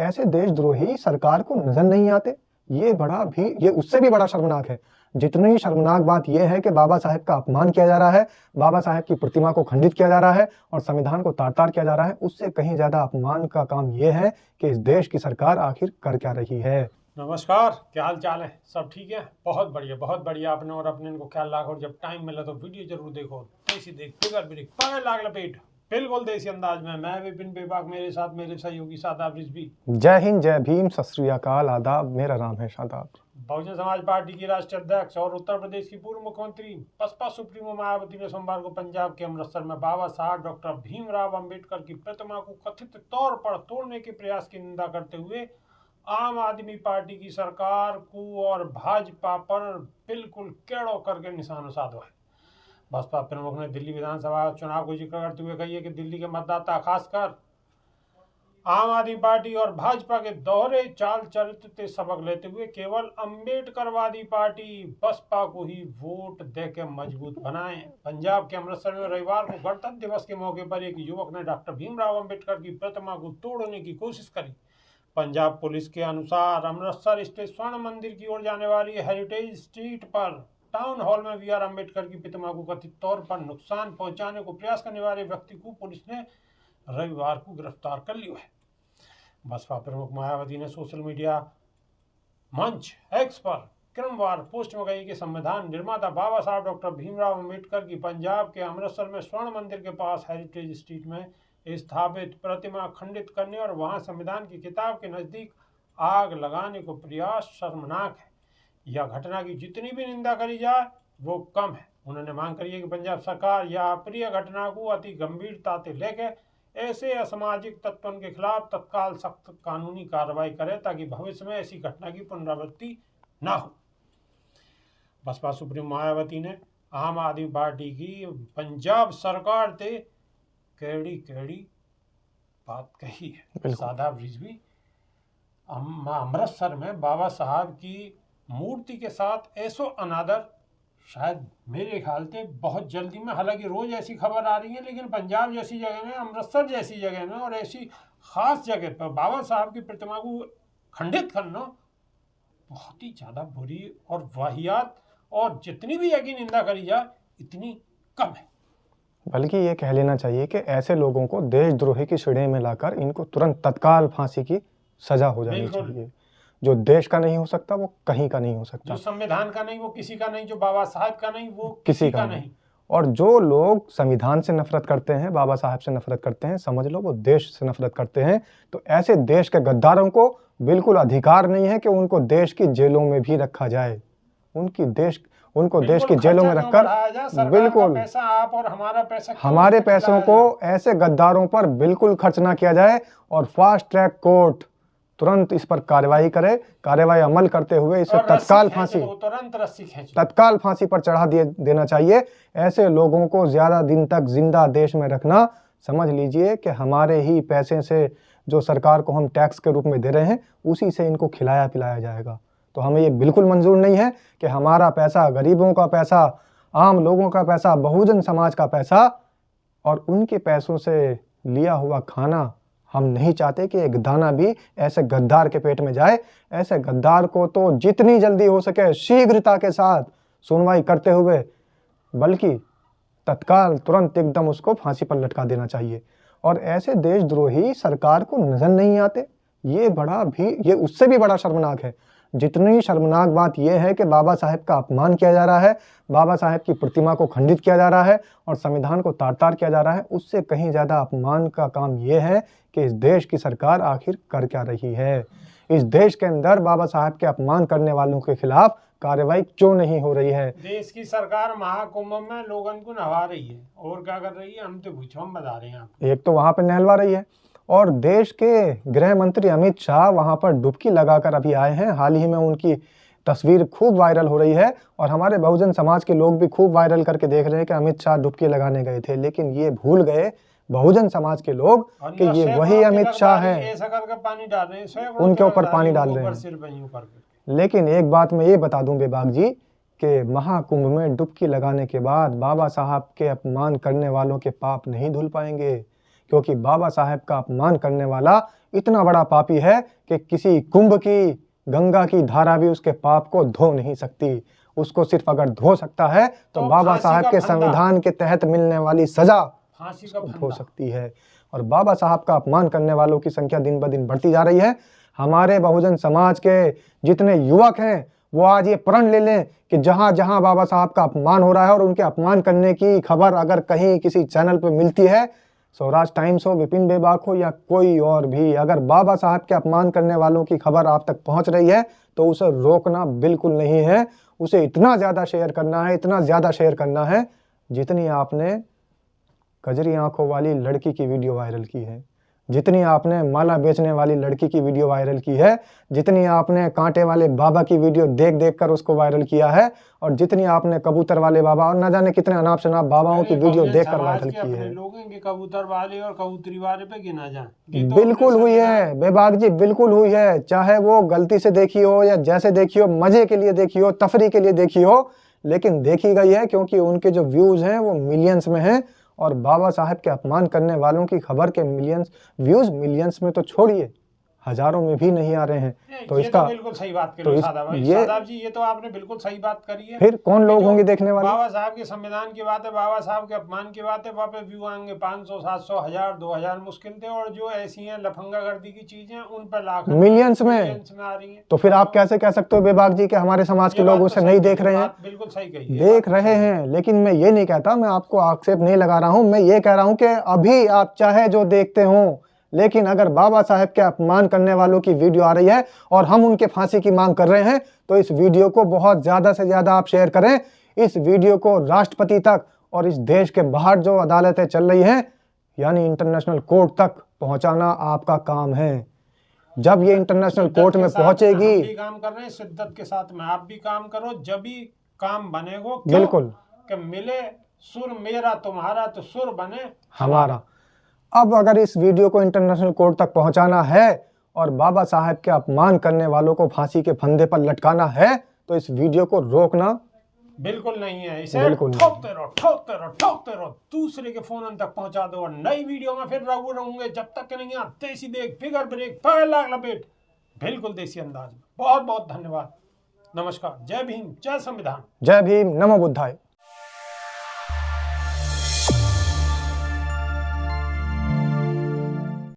ऐसे देशद्रोही सरकार को नजर नहीं आते। ये उससे भी बड़ा शर्मनाक है। जितनी शर्मनाक बात यह है कि बाबा साहेब का अपमान किया जा रहा है, बाबा साहेब की प्रतिमा को खंडित किया जा रहा है और संविधान को तार-तार किया जा रहा है, उससे कहीं ज्यादा अपमान का काम यह है कि इस देश की सरकार आखिर कर क्या रही है। नमस्कार, क्या हाल चाल है? सब ठीक है? बहुत बढ़िया। आपने और अपने इनको ख्याल रखो और जब टाइम मिला तो वीडियो जरूर देखो। देसी देख फिगर भी देख पगड़ लाग लपेट बिल्कुल देसी अंदाज में। मैं विपिन बेबाक, मेरे साथ मेरे सहयोगी शादाब रिजवी। जय हिंद, जय भीम, सत श्री अकाल, आदाब। मेरा नाम है शादाब। बहुजन समाज पार्टी की राष्ट्रीय अध्यक्ष और उत्तर प्रदेश की पूर्व मुख्यमंत्री बसपा सुप्रीमो मायावती ने सोमवार को पंजाब के अमृतसर में बाबा साहब डॉक्टर भीमराव अंबेडकर की प्रतिमा को कथित तौर पर तोड़ने के प्रयास की निंदा करते हुए आम आदमी पार्टी की सरकार को और भाजपा पर बिल्कुल केड़ो करके निशाना साधा है। बसपा प्रमुख ने दिल्ली विधानसभा चुनाव को जिक्र करते हुए कही है कि दिल्ली के मतदाता खासकर आम आदमी पार्टी और भाजपा के दोहरे चाल चरित्र से सबक लेते हुए केवल अंबेडकरवादी पार्टी बसपा को ही वोट देकर मजबूत बनाएं। पंजाब के अमृतसर में रविवार को गणतंत्र दिवस के मौके पर एक युवक ने डॉक्टर भीमराव अंबेडकर की प्रतिमा को तोड़ने की कोशिश करी। पंजाब पुलिस के अनुसार अमृतसर स्थित स्वर्ण मंदिर की ओर जाने वाली हेरिटेज स्ट्रीट पर टाउन हॉल में बी आर अम्बेडकर की प्रतिमा को कथित तौर पर नुकसान पहुंचाने को प्रयास करने वाले व्यक्ति को पुलिस ने रविवार को गिरफ्तार कर लिया है। बसपा प्रमुख मायावती ने सोशल मीडिया मंच एक्स पर क्रमवार पोस्ट में कही कि संविधान निर्माता बाबा साहब डॉक्टर भीमराव अंबेडकर की पंजाब के अमृतसर में स्वर्ण मंदिर के पास हेरिटेज स्ट्रीट में स्थापित प्रतिमा खंडित करने और वहां संविधान की किताब के नजदीक आग लगाने को प्रयास शर्मनाक है। यह घटना की जितनी भी निंदा करी जाए वो कम है। उन्होंने मांग करी है कि पंजाब सरकार यह अप्रिय घटना को अति गंभीरता से लेकर ऐसे असामाजिक तत्वों के खिलाफ तत्काल सख्त कानूनी कार्रवाई करे ताकि भविष्य में ऐसी घटना की पुनरावृत्ति न हो। बसपा सुप्रीमो मायावती ने आम आदमी पार्टी की पंजाब सरकार से केड़ी बात कही है। शादाब रिजवी अमृतसर में बाबा साहब की मूर्ति के साथ ऐसो अनादर शायद मेरे ख्याल से बहुत जल्दी में, हालांकि रोज ऐसी खबर आ रही है, लेकिन पंजाब जैसी जगह में, अमृतसर जैसी जगह में और ऐसी खास जगह पर बाबा साहब की प्रतिमा को खंडित करना बहुत ही ज़्यादा बुरी और वाहियात, और जितनी भी यकीन निंदा करी जाए इतनी कम है। बल्कि ये कह लेना चाहिए कि ऐसे लोगों को देशद्रोही की श्रेणी में लाकर इनको तुरंत तत्काल फांसी की सजा हो जानी चाहिए। जो देश का नहीं हो सकता वो कहीं का नहीं हो सकता, जो संविधान का नहीं वो किसी का नहीं, जो बाबा साहब का नहीं वो किसी का नहीं। और जो लोग संविधान से नफरत करते हैं, बाबा साहब से नफरत करते हैं, समझ लो वो देश से नफरत करते हैं। तो ऐसे देश के गद्दारों को बिल्कुल अधिकार नहीं है कि उनको देश की जेलों में भी रखा जाए। उनको देश की जेलों में रखकर बिल्कुल पैसा आप और हमारा पैसा, हमारे पैसों को ऐसे गद्दारों पर बिल्कुल खर्च ना किया जाए और फास्ट ट्रैक कोर्ट तुरंत इस पर कार्रवाई करे। कार्रवाई अमल करते हुए इसे तत्काल फांसी पर चढ़ा देना चाहिए। ऐसे लोगों को ज्यादा दिन तक जिंदा देश में रखना, समझ लीजिए कि हमारे ही पैसे से जो सरकार को हम टैक्स के रूप में दे रहे हैं उसी से इनको खिलाया पिलाया जाएगा। तो हमें ये बिल्कुल मंजूर नहीं है कि हमारा पैसा, गरीबों का पैसा, आम लोगों का पैसा, बहुजन समाज का पैसा और उनके पैसों से लिया हुआ खाना हम नहीं चाहते कि एक दाना भी ऐसे गद्दार के पेट में जाए। ऐसे गद्दार को तो जितनी जल्दी हो सके शीघ्रता के साथ सुनवाई करते हुए, बल्कि तत्काल तुरंत एकदम उसको फांसी पर लटका देना चाहिए। और ऐसे देशद्रोही सरकार को नजर नहीं आते, ये उससे भी बड़ा शर्मनाक है। जितनी शर्मनाक बात यह है कि बाबा साहेब का अपमान किया जा रहा है, बाबा साहेब की प्रतिमा को खंडित किया जा रहा है और संविधान को तार-तार किया जा रहा है, उससे कहीं ज़्यादा अपमान का काम यह है कि इस देश की सरकार आखिर कर क्या रही है। इस देश के अंदर बाबा साहेब के अपमान करने वालों के खिलाफ कार्रवाई क्यों नहीं हो रही है। देश की सरकार महाकुंभ में लोगों को नहवा रही है और क्या कर रही है, हम तो भूचम बता रहे हैं। एक तो वहां पर नहलवा रही है और देश के गृह मंत्री अमित शाह वहां पर डुबकी लगाकर अभी आए हैं। हाल ही में उनकी तस्वीर खूब वायरल हो रही है और हमारे बहुजन समाज के लोग भी खूब वायरल करके देख रहे हैं कि अमित शाह डुबकी लगाने गए थे। लेकिन ये भूल गए बहुजन समाज के लोग कि ये वही अमित शाह हैं, उनके ऊपर पानी डाल रहे हैं। लेकिन एक बात मैं ये बता दूं बेबाक जी कि महाकुंभ में डुबकी लगाने के बाद बाबा साहब के अपमान करने वालों के पाप नहीं धुल पाएंगे, क्योंकि बाबा साहेब का अपमान करने वाला इतना बड़ा पापी है कि किसी कुंभ की, गंगा की धारा भी उसके पाप को धो नहीं सकती। उसको सिर्फ अगर धो सकता है तो बाबा फांसी साहब का के फंदा। संविधान के तहत मिलने वाली सजा फांसी का उसको धो फंदा। सकती है। और बाबा साहब का अपमान करने वालों की संख्या दिन ब दिन बढ़ती जा रही है। हमारे बहुजन समाज के जितने युवक हैं वो आज ये प्रण ले लें कि जहां जहां बाबा साहब का अपमान हो रहा है और उनके अपमान करने की खबर अगर कहीं किसी चैनल पर मिलती है, स्वराज टाइम्स हो, विपिन बेबाक हो या कोई और भी, अगर बाबा साहब के अपमान करने वालों की खबर आप तक पहुंच रही है तो उसे रोकना बिल्कुल नहीं है। उसे इतना ज़्यादा शेयर करना है, इतना ज़्यादा शेयर करना है जितनी आपने कजरी आंखों वाली लड़की की वीडियो वायरल की है, जितनी आपने माला बेचने वाली लड़की की वीडियो वायरल की है, जितनी आपने कांटे वाले बाबा की वीडियो देख देख कर उसको वायरल किया है, और जितनी आपने कबूतर वाले बाबा और न जाने कितने अनाप शनाप बाबाओं की वीडियो देख कर वायरल की है। लोगों के कबूतर वाले और कबूतरी वाले पे गिना जाए। बिल्कुल हुई है बेबाक जी, बिल्कुल हुई है। चाहे वो गलती से देखी हो या जैसे देखी हो, मजे के लिए देखी हो, तफरी के लिए देखी हो, लेकिन देखी गई है क्योंकि उनके जो व्यूज हैं वो मिलियंस में हैं। और बाबा साहब के अपमान करने वालों की खबर के व्यूज मिलियंस में तो छोड़िए, हजारों में भी नहीं आ रहे हैं। तो इसका बिल्कुल सही बात तो करी इस, साहब ये साहब जी, ये तो आपने बिल्कुल सही बात करी है। फिर कौन लोग होंगे देखने वाले? बाबा साहब के संविधान की बात है, बाबा साहब के अपमान की बात है, वहाँ पे व्यू आएंगे 500, 700, 1000, 2000 मुश्किल थे। और जो ऐसी हैं लफंगा गर्दी की चीजें उन पर लाख मिलियंस में आ रही है। तो फिर आप कैसे कह सकते हो बेबाक जी कि हमारे समाज के लोग उसे नहीं देख रहे हैं? बिल्कुल सही कही, देख रहे हैं, लेकिन मैं ये नहीं कहता, मैं आपको आक्षेप नहीं लगा रहा हूं। मैं ये कह रहा हूं कि अभी आप चाहे जो देखते हो, लेकिन अगर बाबा साहब के अपमान करने वालों की वीडियो आ रही है और हम उनके फांसी की मांग कर रहे हैं तो इस वीडियो को बहुत ज्यादा से ज्यादा आप शेयर करें। इस वीडियो को राष्ट्रपति तक और इस देश के बाहर जो अदालतें चल रही हैं यानी इंटरनेशनल कोर्ट तक पहुंचाना आपका काम है। जब ये इंटरनेशनल कोर्ट में पहुंचेगी, हम भी काम कर रहे हैं शिद्दत के साथ में, आप भी काम करो, जब भी काम बनेगा। बिल्कुल कि मिले सुर मेरा तुम्हारा तो सुर बने हमारा। अब अगर इस वीडियो को इंटरनेशनल कोर्ट तक पहुंचाना है और बाबा साहब के अपमान करने वालों को फांसी के फंदे पर लटकाना है तो इस वीडियो को रोकना बिल्कुल नहीं है। इसे ठोकते रहो, ठोकते रहो, ठोकते रहो, दूसरे के फोन तक पहुंचा दो। और नई वीडियो में फिर रहूंगे जब तक नहीं आते। देसी देख, फिगर ब्रेक, पहला लपेट, बिल्कुल देसी अंदाज में। बहुत बहुत धन्यवाद, नमस्कार, जय भीम, जय संविधान, जय भीम, नमो बुद्धाय।